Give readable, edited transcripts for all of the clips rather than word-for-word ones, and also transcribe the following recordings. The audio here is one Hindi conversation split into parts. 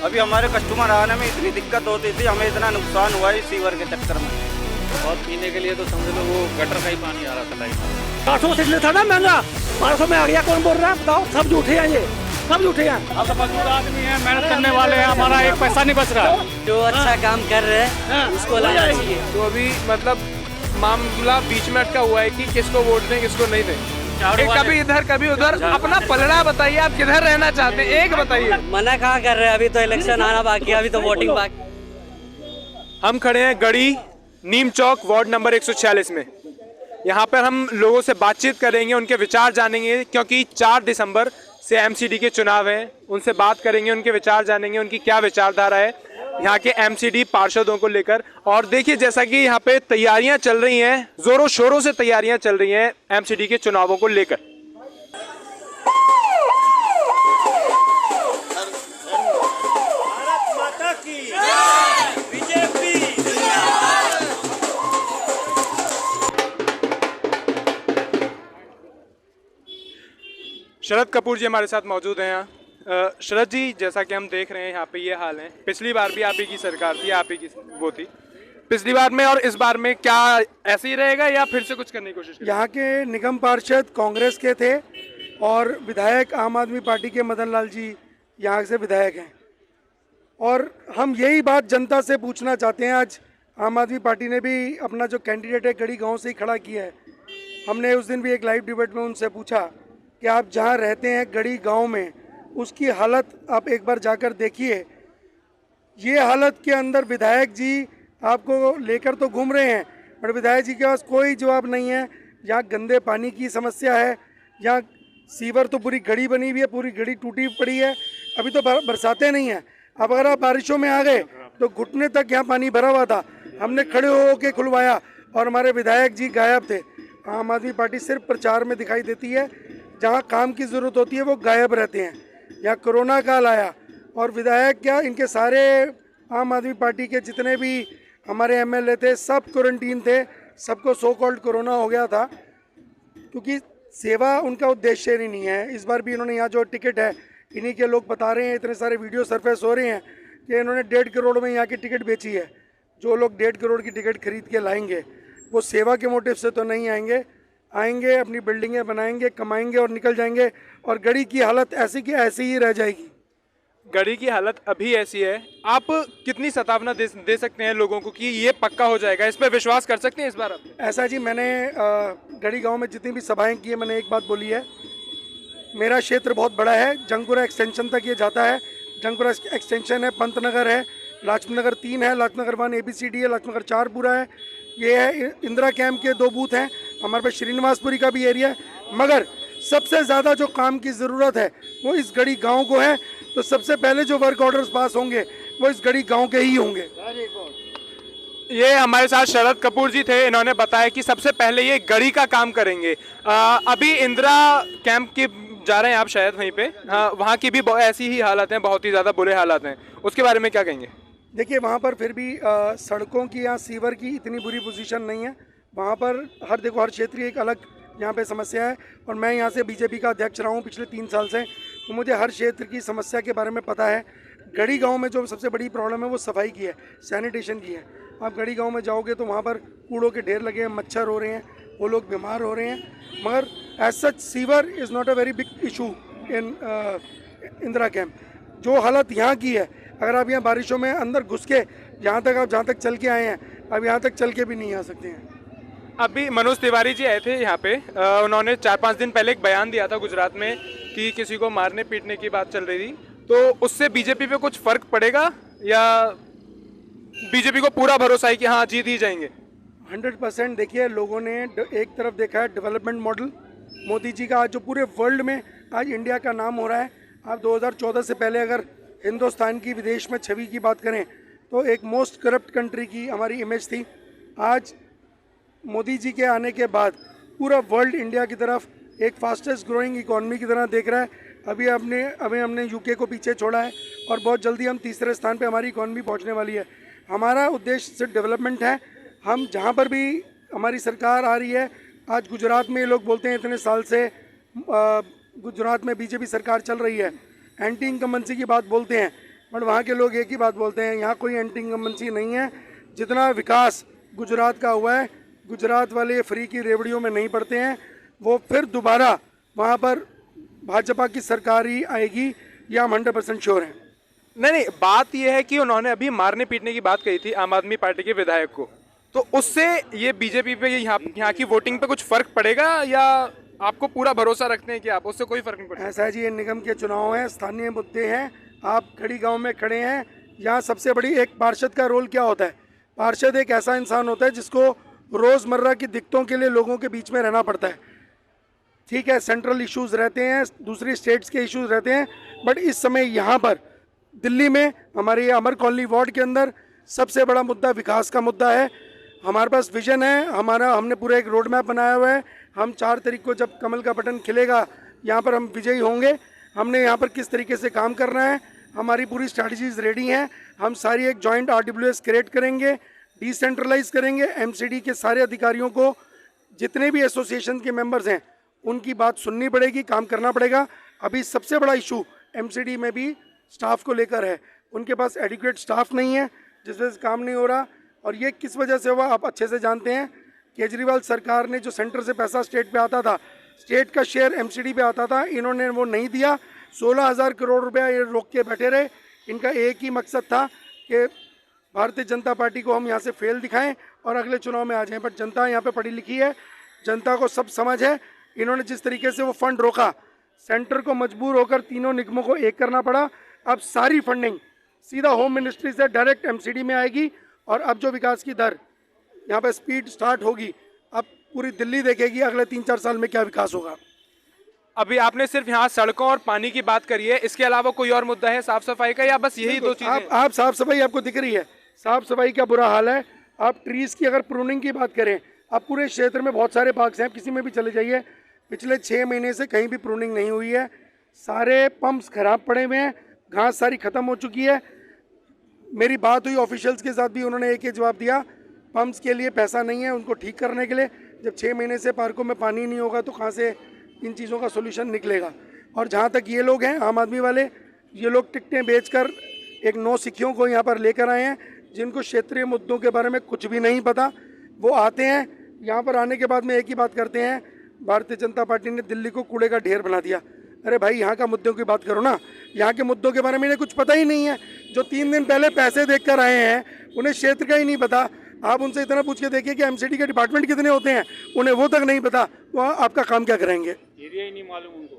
अभी हमारे कस्टमर आने में इतनी दिक्कत होती थी, हमें इतना नुकसान हुआ है सीवर के चक्कर में। और पीने के लिए तो समझ लो वो गटर का ही पानी आ रहा था लाइन। 800 से था ना महंगा, 500 में आ गया। कौन बोल रहा है बताओ? सब झूठे हैं, ये सब झूठे हैं। हम तो मजदूर आदमी हैं, मेहनत करने वाले हैं, हमारा एक पैसा नहीं बच रहा है। जो अच्छा काम कर रहे हैं उसको लाना चाहिए। तो अभी मतलब मामला बीच में अटका हुआ है कि किसको वोट दें किसको नहीं दें। कभी इधर कभी उधर। अपना पलड़ा बताइए, आप किधर रहना चाहते हैं, एक बताइए। मना कहाँ कर रहे हैं? अभी तो इलेक्शन आना बाकी है, अभी तो वोटिंग बाकी। हम खड़े हैं गढ़ी नीम चौक वार्ड नंबर 146 में। यहाँ पर हम लोगों से बातचीत करेंगे, उनके विचार जानेंगे, क्योंकि 4 दिसंबर से एमसीडी के चुनाव हैं। उनसे बात करेंगे, उनके विचार जानेंगे, उनकी क्या विचारधारा है यहाँ के एमसीडी पार्षदों को लेकर। और देखिए, जैसा कि यहाँ पे तैयारियां चल रही हैं, जोरों शोरों से तैयारियां चल रही हैं एमसीडी के चुनावों को लेकर। शरद कपूर जी हमारे साथ मौजूद हैं यहाँ। शरद जी, जैसा कि हम देख रहे हैं यहाँ पे ये हाल है। पिछली बार भी आप ही की सरकार थी, आप ही की वो थी पिछली बार में, और इस बार में क्या ऐसे ही रहेगा या फिर से कुछ करने की कोशिश करेंगे? यहाँ के निगम पार्षद कांग्रेस के थे और विधायक आम आदमी पार्टी के मदन लाल जी यहाँ से विधायक हैं। और हम यही बात जनता से पूछना चाहते हैं। आज आम आदमी पार्टी ने भी अपना जो कैंडिडेट है गढ़ी गाँव से ही खड़ा किया है। हमने उस दिन भी एक लाइव डिबेट में उनसे पूछा कि आप जहाँ रहते हैं गढ़ी गाँव में, उसकी हालत आप एक बार जाकर देखिए। ये हालत के अंदर विधायक जी आपको लेकर तो घूम रहे हैं, पर विधायक जी के पास कोई जवाब नहीं है। यहाँ गंदे पानी की समस्या है, यहाँ सीवर तो पूरी गढ़ी बनी हुई है, पूरी गढ़ी टूटी पड़ी है। अभी तो बरसातें नहीं हैं। अब अगर आप बारिशों में आ गए तो घुटने तक यहाँ पानी भरा हुआ था। हमने खड़े होकर खुलवाया और हमारे विधायक जी गायब थे। आम आदमी पार्टी सिर्फ प्रचार में दिखाई देती है, जहाँ काम की ज़रूरत होती है वो गायब रहते हैं। यहाँ कोरोना काल आया और विधायक क्या, इनके सारे आम आदमी पार्टी के जितने भी हमारे एमएलए थे सब क्वारंटीन थे, सबको सो कॉल्ड कोरोना हो गया था, क्योंकि सेवा उनका उद्देश्य ही नहीं है। इस बार भी इन्होंने यहाँ जो टिकट है, इन्हीं के लोग बता रहे हैं, इतने सारे वीडियो सरफेस हो रहे हैं कि इन्होंने 1.5 करोड़ में यहाँ की टिकट बेची है। जो लोग 1.5 करोड़ की टिकट खरीद के लाएंगे वो सेवा के मोटिव से तो नहीं आएंगे, आएंगे अपनी बिल्डिंगें बनाएंगे, कमाएंगे और निकल जाएंगे। और गढ़ी की हालत ऐसी की ऐसी ही रह जाएगी। गढ़ी की हालत अभी ऐसी है। आप कितनी सतावना दे सकते हैं लोगों को कि ये पक्का हो जाएगा? इस पर विश्वास कर सकते हैं इस बार आप? ऐसा जी, मैंने गढ़ी गांव में जितनी भी सभाएं की है, मैंने एक बात बोली है, मेरा क्षेत्र बहुत बड़ा है, जंगपुरा एक्सटेंशन तक ये जाता है। जंगपुरा एक्सटेंशन है, पंतनगर है, लाजपत नगर 3 है, लाजपत नगर 1 ABCD है, लाजपत नगर 4 पूरा है, ये है इंदिरा कैंप के 2 बूथ हैं, हमारे पास श्रीनिवासपुरी का भी एरिया है। मगर सबसे ज़्यादा जो काम की ज़रूरत है वो इस गढ़ी गांव को है। तो सबसे पहले जो वर्क ऑर्डर्स पास होंगे वो इस गढ़ी गांव के ही होंगे। ये हमारे साथ शरद कपूर जी थे, इन्होंने बताया कि सबसे पहले ये गढ़ी का काम करेंगे। अभी इंदिरा कैंप की जा रहे हैं आप शायद वहीं पे, हाँ, वहाँ की भी ऐसी ही हालत हैं, बहुत ही ज़्यादा बुरे हालात हैं। उसके बारे में क्या कहेंगे? देखिए, वहाँ पर फिर भी सड़कों की या सीवर की इतनी बुरी पोजीशन नहीं है। वहाँ पर हर क्षेत्र की एक अलग यहाँ पे समस्या है। और मैं यहाँ से बीजेपी का अध्यक्ष रहा हूँ पिछले 3 साल से, तो मुझे हर क्षेत्र की समस्या के बारे में पता है। गढ़ी गांव में जो सबसे बड़ी प्रॉब्लम है वो सफाई की है, सैनिटेशन की है। आप गढ़ी गांव में जाओगे तो वहाँ पर कूड़ों के ढेर लगे हैं, मच्छर हो रहे हैं, वो लोग बीमार हो रहे हैं। मगर as such sewer is not a very big issue in Indira Camp. जो हालत यहाँ की है, अगर आप यहाँ बारिशों में अंदर घुस के जहाँ तक चल के आए हैं, अब यहाँ तक चल के भी नहीं आ सकते हैं। अभी मनोज तिवारी जी आए थे यहाँ पे, उन्होंने 4-5 दिन पहले एक बयान दिया था गुजरात में कि किसी को मारने पीटने की बात चल रही थी। तो उससे बीजेपी पे कुछ फर्क पड़ेगा या बीजेपी को पूरा भरोसा है कि हाँ जीत ही जाएंगे? 100%। देखिए, लोगों ने एक तरफ देखा है डेवलपमेंट मॉडल मोदी जी का, आज जो पूरे वर्ल्ड में आज इंडिया का नाम हो रहा है। आप 2014 से पहले अगर हिंदुस्तान की विदेश में छवि की बात करें तो एक मोस्ट करप्ट कंट्री की हमारी इमेज थी। आज मोदी जी के आने के बाद पूरा वर्ल्ड इंडिया की तरफ एक फास्टेस्ट ग्रोइंग इकोनॉमी की तरह देख रहा है। अभी हमने यूके को पीछे छोड़ा है और बहुत जल्दी हम 3रे स्थान पे हमारी इकोनॉमी पहुंचने वाली है। हमारा उद्देश्य सिर्फ डेवलपमेंट है। हम जहां पर भी हमारी सरकार आ रही है, आज गुजरात में ये लोग बोलते हैं इतने साल से गुजरात में बीजेपी सरकार चल रही है, एंटी इनकम्बेंसी की बात बोलते हैं, बट वहाँ के लोग एक ही बात बोलते हैं, यहाँ कोई एंटी इनकम्बेंसी नहीं है। जितना विकास गुजरात का हुआ है, गुजरात वाले फ्री की रेवड़ियों में नहीं पड़ते हैं। वो फिर दोबारा वहाँ पर भाजपा की सरकार ही आएगी, ये हम 100% श्योर हैं। नहीं, बात यह है कि उन्होंने अभी मारने पीटने की बात कही थी आम आदमी पार्टी के विधायक को, तो उससे ये बीजेपी पे यहाँ की वोटिंग पे कुछ फर्क पड़ेगा, या आपको पूरा भरोसा रखते हैं कि आप उससे कोई फर्क नहीं पड़ेगा? ऐसा है जी, ये निगम के चुनाव हैं, स्थानीय मुद्दे हैं। आप खड़ी गांव में खड़े हैं, यहाँ सबसे बड़ी एक पार्षद का रोल क्या होता है? पार्षद एक ऐसा इंसान होता है जिसको रोज़मर्रा की दिक्कतों के लिए लोगों के बीच में रहना पड़ता है। ठीक है, सेंट्रल इश्यूज रहते हैं, दूसरी स्टेट्स के इश्यूज रहते हैं, बट इस समय यहाँ पर दिल्ली में हमारे अमर कॉलोनी वार्ड के अंदर सबसे बड़ा मुद्दा विकास का मुद्दा है। हमारे पास विजन है, हमने पूरा एक रोड मैप बनाया हुआ है। हम 4 तारीख को जब कमल का बटन खिलेगा, यहाँ पर हम विजयी होंगे। हमने यहाँ पर किस तरीके से काम करना है, हमारी पूरी स्ट्रैटेजीज रेडी हैं। हम सारी एक जॉइंट RWS क्रिएट करेंगे, डिसेंट्रलाइज करेंगे। MCD के सारे अधिकारियों को, जितने भी एसोसिएशन के मेंबर्स हैं, उनकी बात सुननी पड़ेगी, काम करना पड़ेगा। अभी सबसे बड़ा इशू MCD में भी स्टाफ को लेकर है। उनके पास एडिक्वेट स्टाफ नहीं है, जिस वजह से काम नहीं हो रहा। और ये किस वजह से हुआ आप अच्छे से जानते हैं। केजरीवाल सरकार ने जो सेंटर से पैसा स्टेट पे आता था, स्टेट का शेयर MCD पे आता था, इन्होंने वो नहीं दिया। 16,000 करोड़ रुपया ये रोक के बैठे रहे। इनका एक ही मकसद था कि भारतीय जनता पार्टी को हम यहाँ से फेल दिखाएं और अगले चुनाव में आ जाएं। बट जनता यहाँ पे पढ़ी लिखी है, जनता को सब समझ है। इन्होंने जिस तरीके से वो फंड रोका, सेंटर को मजबूर होकर तीनों निगमों को एक करना पड़ा। अब सारी फंडिंग सीधा होम मिनिस्ट्री से डायरेक्ट MCD में आएगी। और अब जो विकास की दर यहाँ पे स्पीड स्टार्ट होगी, अब पूरी दिल्ली देखेगी अगले 3-4 साल में क्या विकास होगा। अभी आपने सिर्फ यहाँ सड़कों और पानी की बात करी है, इसके अलावा कोई और मुद्दा है साफ सफाई का, या बस यही 2 चीजें? आप साफ सफाई आपको दिख रही है, साफ सफाई का बुरा हाल है। आप ट्रीज की अगर प्रूनिंग की बात करें, आप पूरे क्षेत्र में बहुत सारे बाग्स हैं, किसी में भी चले जाइए, पिछले 6 महीने से कहीं भी प्रूनिंग नहीं हुई है। सारे पंप्स खराब पड़े हुए हैं, घास सारी खत्म हो चुकी है। मेरी बात हुई ऑफिशियल्स के साथ भी, उन्होंने एक ही जवाब दिया, पंप्स के लिए पैसा नहीं है उनको ठीक करने के लिए। जब 6 महीने से पार्कों में पानी नहीं होगा तो कहाँ से इन चीज़ों का सोल्यूशन निकलेगा। और जहाँ तक ये लोग हैं आम आदमी वाले, ये लोग टिकटें बेचकर एक 9 सिखियों को यहाँ पर लेकर आए हैं, जिनको क्षेत्रीय मुद्दों के बारे में कुछ भी नहीं पता। वो आते हैं यहाँ पर, आने के बाद में एक ही बात करते हैं, भारतीय जनता पार्टी ने दिल्ली को कूड़े का ढेर बना दिया। अरे भाई, यहाँ का मुद्दों की बात करो ना, यहाँ के मुद्दों के बारे में इन्हें कुछ पता ही नहीं है। जो 3 दिन पहले पैसे देकर आए हैं, उन्हें क्षेत्र का ही नहीं पता। आप उनसे इतना पूछ के देखिए कि MCD के डिपार्टमेंट कितने होते हैं, उन्हें वो तक नहीं पता। वो आपका काम क्या करेंगे? एरिया ही नहीं मालूम उनको,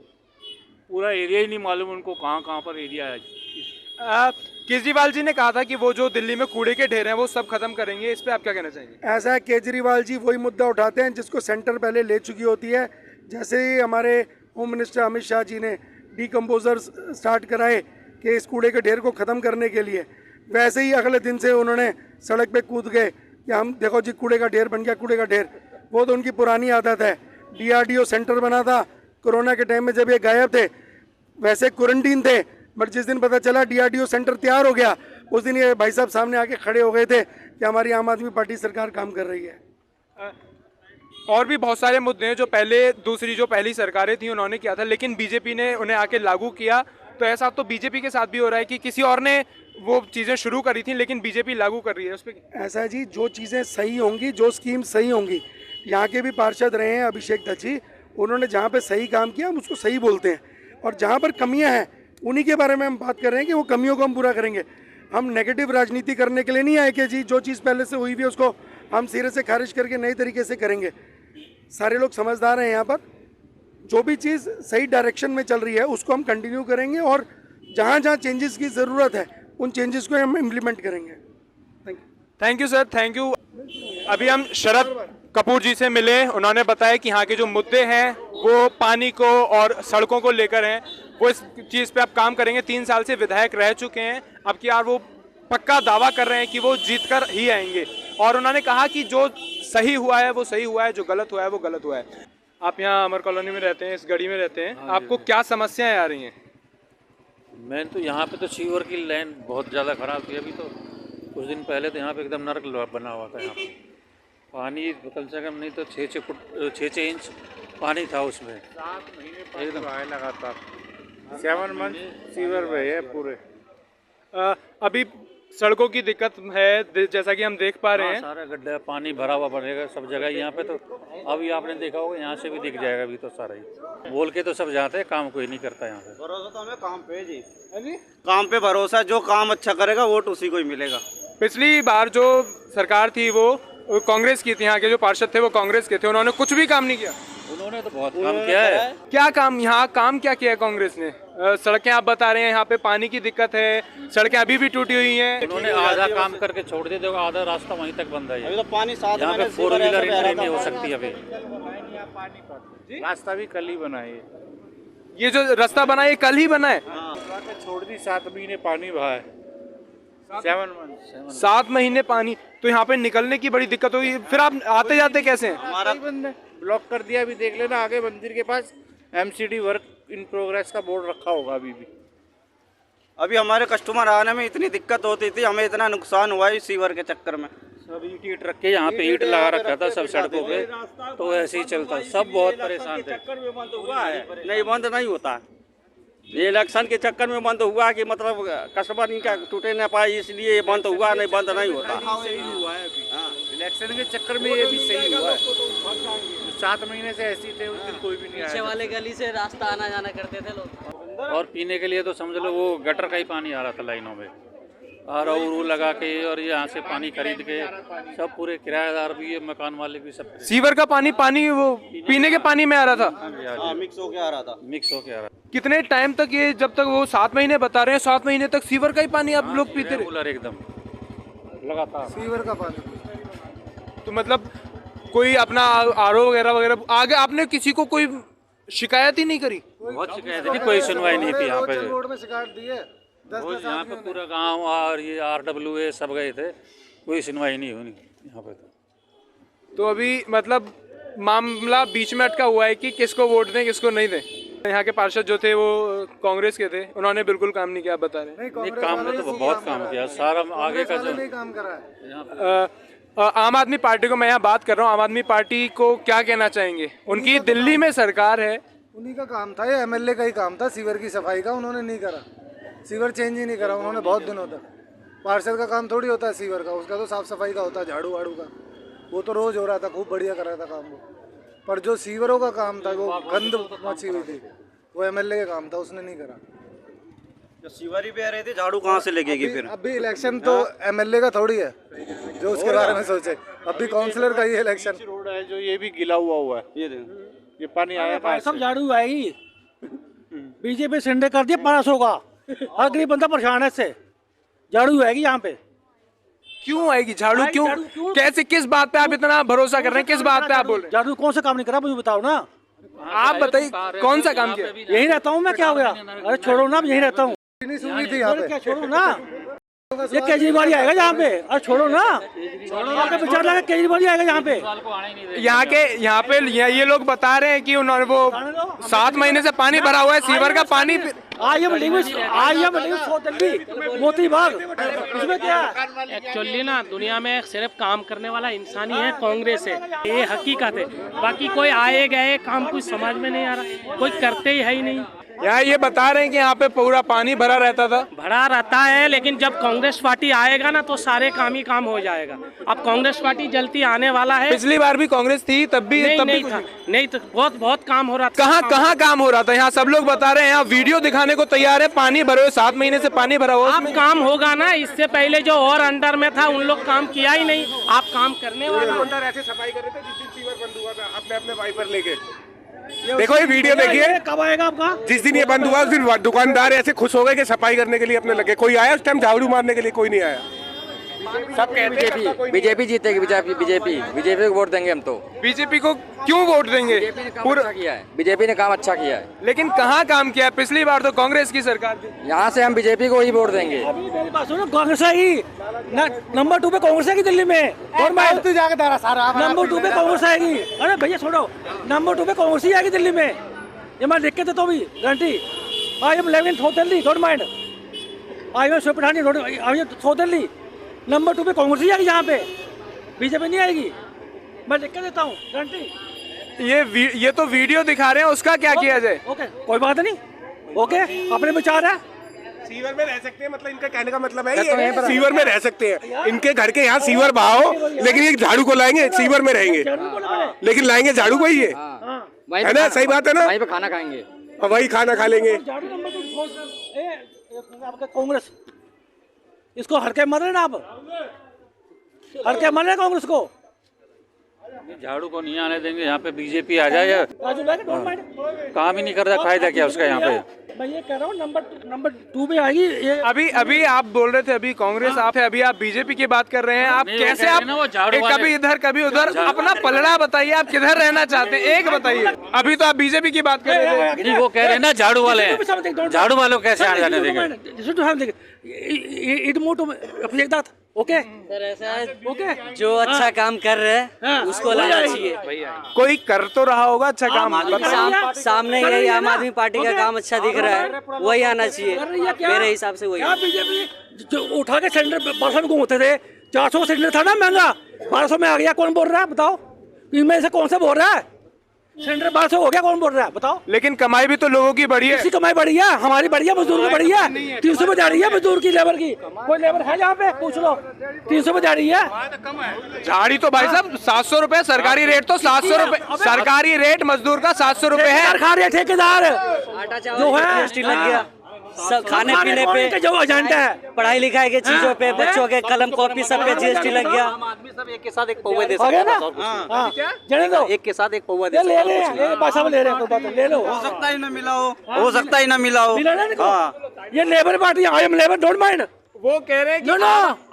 पूरा एरिया ही नहीं मालूम उनको, कहाँ कहाँ पर एरिया है। केजरीवाल जी ने कहा था कि वो जो दिल्ली में कूड़े के ढेर हैं वो सब खत्म करेंगे, इस पे आप क्या कहना चाहेंगे? ऐसा है, केजरीवाल जी वही मुद्दा उठाते हैं जिसको सेंटर पहले ले चुकी होती है। जैसे ही हमारे होम मिनिस्टर अमित शाह जी ने डिकम्पोजर स्टार्ट कराए कि इस कूड़े के ढेर को ख़त्म करने के लिए, वैसे ही अगले दिन से उन्होंने सड़क पे कूद गए कि हम देखो जी कूड़े का ढेर बन गया, कूड़े का ढेर। वो तो उनकी पुरानी आदत है। DRDO सेंटर बना था कोरोना के टाइम में, जब ये गायब थे, वैसे क्वारंटीन थे, बट जिस दिन पता चला DRDO सेंटर तैयार हो गया, उस दिन ये भाई साहब सामने आके खड़े हो गए थे कि हमारी आम आदमी पार्टी सरकार काम कर रही है। और भी बहुत सारे मुद्दे हैं जो पहली सरकारें थी उन्होंने किया था, लेकिन बीजेपी ने उन्हें आके लागू किया। तो ऐसा तो बीजेपी के साथ भी हो रहा है कि किसी और ने वो चीज़ें शुरू करी थी लेकिन बीजेपी लागू कर रही है उस पर। ऐसा है जी, जो चीज़ें सही होंगी, जो स्कीम सही होंगी, यहाँ के भी पार्षद रहे हैं अभिषेक दत्त जी, उन्होंने जहाँ पे सही काम किया हम उसको सही बोलते हैं, और जहाँ पर कमियाँ हैं उन्हीं के बारे में हम बात कर रहे हैं कि वो कमियों को हम पूरा करेंगे। हम नेगेटिव राजनीति करने के लिए नहीं आए कि जी जो चीज़ पहले से हुई हुई है उसको हम सिरे से खारिज करके नए तरीके से करेंगे। सारे लोग समझदार हैं यहाँ पर, जो भी चीज़ सही डायरेक्शन में चल रही है उसको हम कंटिन्यू करेंगे, और जहाँ जहाँ चेंजेस की ज़रूरत है उन चेंजेस को हम इम्प्लीमेंट करेंगे। Thank you. Thank you sir, thank you. अभी हम शरद कपूर जी से मिले, उन्होंने बताया कि यहाँ के जो मुद्दे हैं वो पानी को और सड़कों को लेकर हैं, वो इस चीज़ पे आप काम करेंगे। 3 साल से विधायक रह चुके हैं, अब की यार वो पक्का दावा कर रहे हैं कि वो जीत कर ही आएंगे, और उन्होंने कहा कि जो सही हुआ है वो सही हुआ है, जो गलत हुआ है वो गलत हुआ है। आप यहाँ अमर कॉलोनी में रहते हैं, इस गली में रहते हैं, आपको क्या समस्याएं आ रही हैं? मैन तो यहाँ पे तो सीवर की लाइन बहुत ज़्यादा ख़राब थी। अभी तो कुछ दिन पहले तो यहाँ पे एकदम नरक बना हुआ था। यहाँ पे पानी कम से कम नहीं तो 6 इंच पानी था उसमें। 7 महीने एकदम आए लगातार, 7 मंथ सीवर में है पूरे। अभी सड़कों की दिक्कत है जैसा कि हम देख पा रहे हैं। सारा गड्ढा पानी भरा हुआ पड़ेगा सब जगह यहाँ पे, तो अभी आपने देखा होगा यहाँ से भी दिख जाएगा अभी तो सारा ही। बोल के तो सब जाते हैं, काम कोई नहीं करता यहाँ पे। भरोसा तो हमें काम पे जी, काम पे भरोसा, जो काम अच्छा करेगा वोट उसी को ही मिलेगा। पिछली बार जो सरकार थी वो कांग्रेस की थी, यहाँ के जो पार्षद थे वो कांग्रेस के थे, उन्होंने कुछ भी काम नहीं किया। उन्होंने तो बहुत काम किया है। क्या काम, यहाँ काम क्या किया है कांग्रेस ने? सड़कें आप बता रहे हैं, यहाँ पे पानी की दिक्कत है, सड़कें अभी भी टूटी हुई हैं। उन्होंने आधा काम करके छोड़ दिया, देखो आधा रास्ता वहीं तक बंद है। अभी तो पानी 7 यहाँ पे महीने से 4 व्हीलर बरस एंट्री नहीं हो सकती अभी। रास्ता भी कल ही बना है। ये जो रास्ता बना है ये कल ही बना है। छोड़ दी 7 महीने पानी बहा है। 7 मंथ 7 महीने पानी, तो यहाँ पे निकलने की बड़ी दिक्कत होगी। फिर आप आते जाते कैसे हैं? हमारा बंद है, ब्लॉक कर दिया। अभी देख लेना आगे मंदिर के पास MCD वर्क इन प्रोग्रेस का बोर्ड रखा होगा अभी भी। अभी हमारे कस्टमर आने में इतनी दिक्कत होती थी, हमें इतना नुकसान हुआ है सीवर के चक्कर में। सब ईट रख के यहाँ पे ईट लगा रखा था सब सड़कों पे, तो ऐसे ही चलता, सब बहुत परेशान थे। चक्कर में बंद हुआ है, नहीं बंद नहीं होता। ये इलेक्शन के चक्कर में बंद हुआ कि मतलब कस्टमर इनका टूटे न पाए, इसलिए ये बंद हुआ, नहीं बंद नहीं होता। सही हुआ है अभी इलेक्शन के चक्कर में, ये भी सही हुआ है। 7 महीने से ऐसे ही थे, उस दिन कोई भी नहीं आया। पीछे वाले गली से रास्ता आना जाना करते थे लोग। और पीने के लिए तो समझ लो वो गटर का ही पानी आ रहा था लाइनों में, RO लगा के, और ये यहाँ से पानी खरीद के सब पूरे किराएदार भी, ये मकान वाले भी सब सीवर का पानी वो पीने के पानी में आ रहा था, मिक्स होके आ रहा था। मिक्स होके आ रहा कितने टाइम तक ये, जब तक वो 7 महीने बता रहे हैं, 7 महीने तक सीवर का ही पानी आप लोग पीते रहे? रेगुलर एकदम लगातार सीवर का पानी। तो मतलब कोई अपना RO वगैरह आगे आपने किसी को कोई शिकायत ही नहीं करी? बहुत शिकायत थी, कोई सुनवाई नहीं थी यहाँ पे। रोड में शिकायत दी है, रोज यहाँ पे पूरा गांव और ये RWA सब गए थे, कोई सुनवाई नहीं हुई यहाँ पे। तो अभी मतलब मामला बीच में अटका हुआ है कि किसको वोट दें किसको नहीं दें। यहाँ के पार्षद जो थे वो कांग्रेस के थे, उन्होंने बिल्कुल काम नहीं किया, आप बता रहे हैं। नहीं, काम में तो बहुत काम किया, सारा आगे का जो काम करा है। आम आदमी पार्टी को मैं यहाँ बात कर रहा हूँ, आम आदमी पार्टी को क्या कहना चाहेंगे? उनकी दिल्ली में सरकार है, उन्हीं का काम था, ये MLA का ही काम था सीवर की सफाई का, उन्होंने नहीं करा। सीवर चेंज ही नहीं करा उन्होंने बहुत दिनों तक। पार्षद का काम थोड़ी होता है सीवर का, उसका तो साफ सफाई का होता है, झाड़ू वाड़ू का। वो तो रोज हो रहा था, खूब बढ़िया कर रहा था काम वो। पर जो सीवरों का काम था, वो गंद मची हुई थी, वो MLA का काम था, उसने नहीं करा। जो सीवर ही पे रहे थे, झाड़ू कहाँ से लगेगी फिर? अभी इलेक्शन तो MLA का थोड़ी है जो उसके बारे में सोचे, अभी काउंसलर का ही इलेक्शन। रोड है जो ये भी गिला हुआ है, ये देखो, ये पानी आया था। सब झाड़ू आएगी, बीजेपी संडे कर दिया 500 का, हर गरीब बंदा परेशान है इससे। झाड़ू आएगी यहाँ पे। क्यों आएगी झाड़ू? क्यों, कैसे, किस बात पे आप इतना भरोसा कर रहे हैं? किस बात पे आप बोल रहे हैं? झाड़ू कौन सा काम नहीं करा मुझे बताओ ना। आप बताइए कौन सा काम किया? यही रहता हूँ मैं, क्या हो गया? अरे छोड़ो ना, यही रहता हूँ। सुनी थी यहाँ पे, क्या छोड़ो ना, ये केजरीवाल ही आएगा यहाँ पे। अरे छोड़ो ना, आपके विचार लगा केजरीवाल ही आएगा यहाँ पे। यहाँ पे ये लोग बता रहे हैं कि उन्होंने वो 7 महीने से पानी भरा हुआ है, सीवर का पानी। I am living so Delhi Moti Bagh, इसमें क्या है? एक्चुअली ना दुनिया में सिर्फ काम करने वाला इंसान ही है कांग्रेस है, ये हकीकत है। बाकी कोई आए गए काम कुछ समझ में नहीं आ रहा, कोई करते ही है ही नहीं। यहाँ ये बता रहे हैं कि यहाँ पे पूरा पानी भरा रहता था। भरा रहता है, लेकिन जब कांग्रेस पार्टी आएगा ना तो सारे काम ही काम हो जाएगा। अब कांग्रेस पार्टी जल्दी आने वाला है। पिछली बार भी कांग्रेस थी, तब भी नहीं था, बहुत काम हो रहा था। कहाँ काम हो रहा था? यहाँ सब लोग बता रहे हैं, यहाँ वीडियो दिखाने को तैयार है, पानी भरे हुए, 7 महीने से पानी भरा हुआ। अब काम होगा ना, इससे पहले जो और अंडर में था उन लोग काम किया ही नहीं, आप काम करने वाला। अंदर ऐसे सफाई कर रहे थे जिस दिन सीवर बंद हुआ था, अपने वाइपर लेके। देखो ये वीडियो देखिए, कब आएगा आपका? जिस दिन ये बंद हुआ उस दिन दुकानदार ऐसे खुश हो गए कि सफाई करने के लिए अपने लगे। कोई आया उस टाइम झाड़ू मारने के लिए? कोई नहीं आया। सब कहते हैं बीजेपी जीतेगी, बीजेपी को वोट देंगे हम तो। बीजेपी को क्यों वोट देंगे? पूरा किया है, बीजेपी ने काम अच्छा किया है। लेकिन कहाँ काम किया? पिछली बार तो कांग्रेस की सरकार थी। यहाँ से हम बीजेपी को ही वोट देंगे। कांग्रेस आएगी, नंबर 2 पे कांग्रेस आएगी दिल्ली में। और मैं जाके नंबर 2 पे कांग्रेस आएगी। अरे भैया छोड़ो, नंबर 2 पे कांग्रेस ही आएगी दिल्ली में, ये मैं लिख के देता हूँ guarantee. I am living in Delhi, don't mind. I am Pathani so Delhi, number 2 पे कांग्रेस ही आएगी यहाँ पे, बीजेपी नहीं आएगी, मैं लिख के देता हूँ गारंटी। ये तो वीडियो दिखा रहे हैं, उसका क्या किया जाए? ओके, कोई बात नहीं, ओके, अपने विचार है, सीवर में रह सकते हैं, मतलब इनका कहने का मतलब है ये सीवर में रह सकते हैं। इनके घर के यहाँ सीवर बहाओ, लेकिन ये झाड़ू को लाएंगे, सीवर में रहेंगे लेकिन लाएंगे झाड़ू को ही है ना? सही बात है ना? वहीं पे खाना खाएंगे और वही खाना खा लेंगे। कांग्रेस इसको हड़के मर रहे ना, आप हड़के मर रहे कांग्रेस को। झाड़ू को नहीं आने देंगे यहाँ पे, बीजेपी आ जाए। काम ही नहीं कर रहा, फायदा क्या उसका यहाँ पे? मैं ये कह रहा हूँ नंबर 2 पे आएगी ये। अभी आप बोल रहे थे, अभी कांग्रेस आप है, अभी आप बीजेपी की बात कर रहे हैं। आप कैसे, आप कभी इधर कभी उधर, अपना पलड़ा बताइए, आप किधर रहना चाहते हैं एक बताइए। अभी तो आप बीजेपी की बात कर रहे थे। नहीं, वो कह रहे हैं ना झाड़ू वाले हैं, झाड़ू वालों कैसे आने जाने देंगे? ओके सर, ऐसा है ओके, जो अच्छा काम कर रहे हैं उसको लाना चाहिए। कोई कर तो रहा होगा अच्छा काम, सामने यही आम आदमी पार्टी का काम अच्छा दिख रहा है, वही आना चाहिए मेरे हिसाब से। वही बीजेपी जो उठा के सिलेंडर 1200 में घूमते थे, 400 सिलेंडर था ना महंगा, 1200 में आ गया। कौन बोल रहा है बताओ? इनमें से कौन सा बोल रहा है? सिलेंडर 1200 हो गया, कौन बोल रहा है बताओ? लेकिन कमाई भी तो लोगों की बढ़ी है। किसी कमाई बढ़ी है? हमारी बढ़ी है, मजदूर की बढ़ी है। 300 पे जा रही है मजदूर की, लेबर की। कोई लेबर है यहाँ पे? पूछ लो, 300 पे जा रही है। झाड़ी तो भाई साहब 700 रुपए, सरकारी रेट तो 700 रुपए, सरकारी रेट मजदूर का 700 रुपए है। खा रहे ठेकेदार जो है, लग गया सब खाने पीने पे, जो एजेंडा है, पढ़ाई लिखाई के चीजों पे, बच्चों के कलम कॉपी सब पे जीएसटी लग गया। आदमी सब एक के साथ एक पौवे दे आ गया ना? जाने दो, एक के साथ एक पौवा दे ले रहे हैं, पैसा में ले रहे हैं, कोई बात नहीं, ले लो। हो सकता ही ना मिला हो सकता ही ना मिला हो। मिला ना इनको? ये labour party, I am labour, don't mind. वो कह रहे हैं कि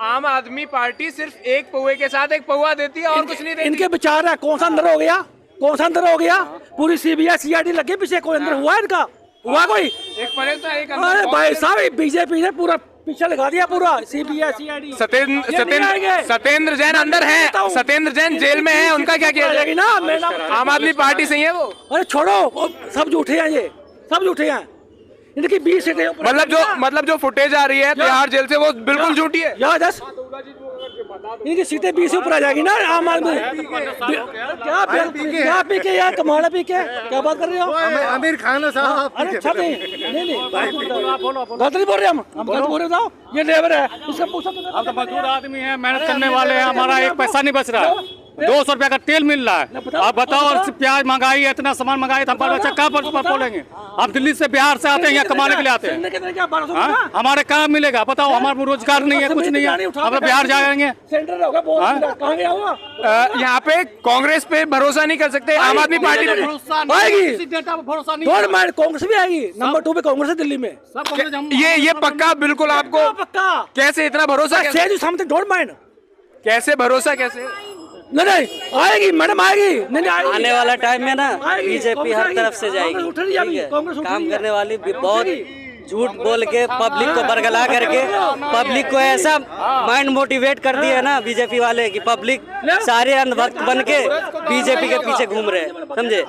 आम आदमी पार्टी सिर्फ एक पौवे के साथ एक पौवा देती है और कुछ नहीं देती। इनके विचार है, कौन सा अंदर हो गया, कौन सा अंदर हो गया? पूरी सीबीआई सीआईडी लगे पीछे, कोई अंदर हुआ इनका? हुआ कोई? एक पढ़े तो एक अरे भाई साहब, बीजेपी ने पूरा पीछे लगा दिया, पूरा सीबीआई सीआईडी। सत्येंद्र जैन अंदर है, सत्येंद्र जैन जेल में है, उनका क्या किया जाएगा ना? आम आदमी पार्टी से ही है वो। अरे छोड़ो, सब झूठे हैं, ये सब झूठे हैं। इनकी 20 सीटें, मतलब जो फुटेज आ रही है बिहार जेल से, वो बिल्कुल झूठी है। इनकी सीटें 20 से ऊपर आ जाएगी ना आम आदमी। क्या पी के यार, कमाल पी के, क्या बात कर रहे हो? आमिर खान साहब, अरे अच्छा नहीं गलत नहीं बोल रहे, हम गलत बोल रहे हो? ये लेबर है, इसका पूछो तो। हम तो मजदूर आदमी है, मेहनत करने वाले हैं, हमारा एक पैसा नहीं बच रहा है। 200 रुपया का तेल मिल रहा है, आप बताओ। और प्याज मंगाई है, इतना सामान मंगाई, हम बच्चा कहाँ बोलेंगे? आप दिल्ली से बिहार से आते हैं, यहाँ कमाने के लिए आते हैं, हमारे कहाँ मिलेगा बताओ? हमारे रोजगार नहीं है, कुछ नहीं है, हम बिहार जाएंगे। यहाँ पे कांग्रेस पे भरोसा नहीं कर सकते, आम आदमी पार्टी पे भरोसा नहीं। कांग्रेस भी आएगी, नंबर 2 पे कांग्रेस है दिल्ली में। ये पक्का बिल्कुल आपको पक्का? कैसे इतना भरोसा? डोंट माइंड, कैसे भरोसा, कैसे? नहीं आएगी मैडम, आएगी। नहीं आने वाला टाइम में ना बीजेपी हर तरफ से जाएगी, ठीक है? काम करने वाली भी बहुत झूठ बोल के पब्लिक को बरगला करके, पब्लिक को ऐसा माइंड मोटिवेट कर दिया है ना बीजेपी वाले कि पब्लिक सारे अंधभक्त बन के बीजेपी के पीछे घूम रहे हैं, समझे?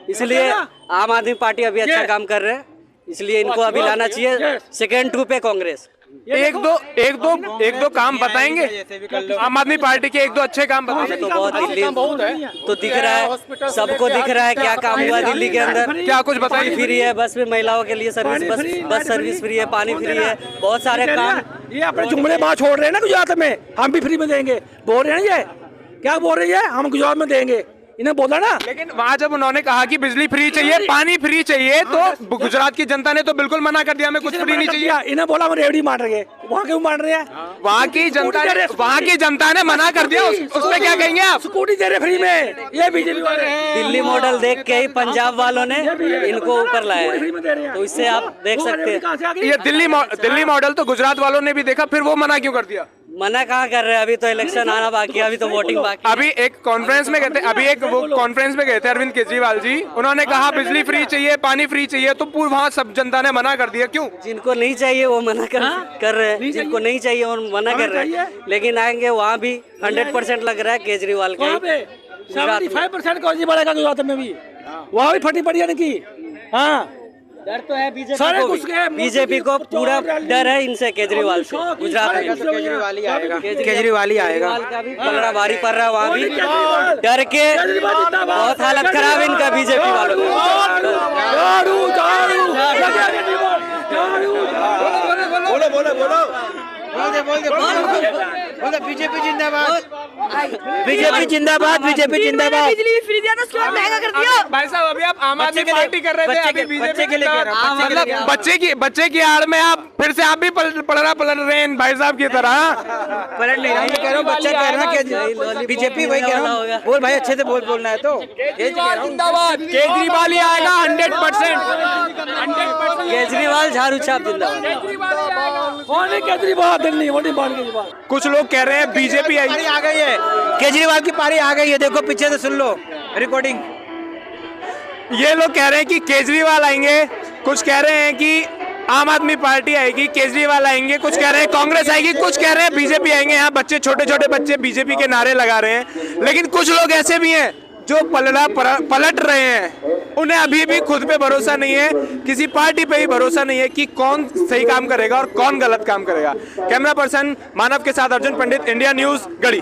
इसलिए आम आदमी पार्टी अभी अच्छा काम कर रहे हैं, इसलिए इनको अभी लाना चाहिए। सेकेंड 2 पे कांग्रेस। एक दो काम बताएंगे आम आदमी पार्टी के, एक दो अच्छे काम बताएंगे। तो बहुत दिल्ली तो दिख रहा है, सबको दिख रहा है क्या काम हुआ दिल्ली के अंदर। क्या कुछ बताइए? फ्री है बस में महिलाओं के लिए सर्विस, बस सर्विस फ्री है, पानी फ्री है, बहुत सारे काम। ये अपने जुमले बात छोड़ रहे हैं ना, गुजरात में हम भी फ्री में देंगे बोल रहे हैं। ये क्या बोल रही है? हम गुजरात में देंगे, इन्हें बोला ना। लेकिन वहाँ जब उन्होंने कहा कि बिजली फ्री चाहिए, पानी फ्री चाहिए, तो गुजरात की जनता ने तो बिल्कुल मना कर दिया, हमें कुछ फ्री नहीं चाहिए। इन्हें बोला हम रेवड़ी मान रहे हैं, वहाँ क्यों मान रहे हैं? वहाँ की जनता ने मना कर दिया, उसमें क्या कहेंगे आप? स्कूटी दे रहे फ्री में, ये बीजेपी वाले। दिल्ली मॉडल देख के ही पंजाब वालों ने इनको ऊपर लाया है, तो इससे आप देख सकते हैं। ये दिल्ली मॉडल तो गुजरात वालों ने भी देखा, फिर वो मना क्यों कर दिया? मना कहाँ कर रहे हैं? अभी तो इलेक्शन आना बाकी है, अभी तो वोटिंग बाकी। अभी एक कॉन्फ्रेंस में गए थे, अरविंद केजरीवाल जी, उन्होंने कहा बिजली फ्री चाहिए, पानी फ्री चाहिए, तो पूरी वहाँ सब जनता ने मना कर दिया। क्यों? जिनको नहीं चाहिए वो मना कर रहे हैं, जिनको नहीं चाहिए वो मना कर रहे हैं, लेकिन आएंगे वहाँ भी 100% लग रहा है केजरीवाल का। 75% का बढ़ेगा गुजरात में भी, वहाँ भी फटी पड़ी है। हाँ डर तो है बीजेपी को पूरा डर है इनसे, केजरीवाल से। गुजरात में केजरीवाल ही आएगा, का भी पलड़ा भारी पड़ रहा है वहाँ भी, डर के बहुत हालत खराब है इनका बीजेपी वालों की। बीजेपी जिंदाबाद, बीजेपी जिंदाबाद, बीजेपी जिंदाबाद। बिजली भी फ्री दिया था, उसके बाद महंगा कर दिया। भाई साहब अभी आप आम आदमी पार्टी कर रहे थे, अभी बीजेपी के लिए मतलब बच्चे की आड़ में आप फिर से आप भी पलट रहे हैं भाई साहब की तरह। पलट नहीं रहा हूँ, मैं कह रहा हूँ बच्चा कह रहा है बीजेपी, वही कह रहा हूँ। बोल भाई, अच्छे से बोलना है तो। जिंदाबाद, केजरीवाल ही आएगा 100%। केजरीवाल झाड़ू छाप जिंदाबाद। कौन है केजरीवाल? दिल्ली मोदी बाढ़ केजरीवाल। कुछ लोग कह रहे हैं बीजेपी आई आ गई है, केजरीवाल की पारी आ गई है। देखो पीछे से सुन लो रिकॉर्डिंग। ये लोग कह रहे हैं कि केजरीवाल आएंगे, कुछ कह रहे हैं कि आम आदमी पार्टी आएगी, केजरीवाल आएंगे, कुछ कह रहे हैं कांग्रेस आएगी, कुछ कह रहे हैं बीजेपी आएंगे। यहाँ बच्चे, छोटे छोटे बच्चे बीजेपी के नारे लगा रहे हैं। लेकिन कुछ लोग ऐसे भी हैं जो पलट रहे हैं, उन्हें अभी भी खुद पे भरोसा नहीं है, किसी पार्टी पे ही भरोसा नहीं है कि कौन सही काम करेगा और कौन गलत काम करेगा। कैमरा पर्सन मानव के साथ अर्जुन पंडित, इंडिया न्यूज, गढ़ी।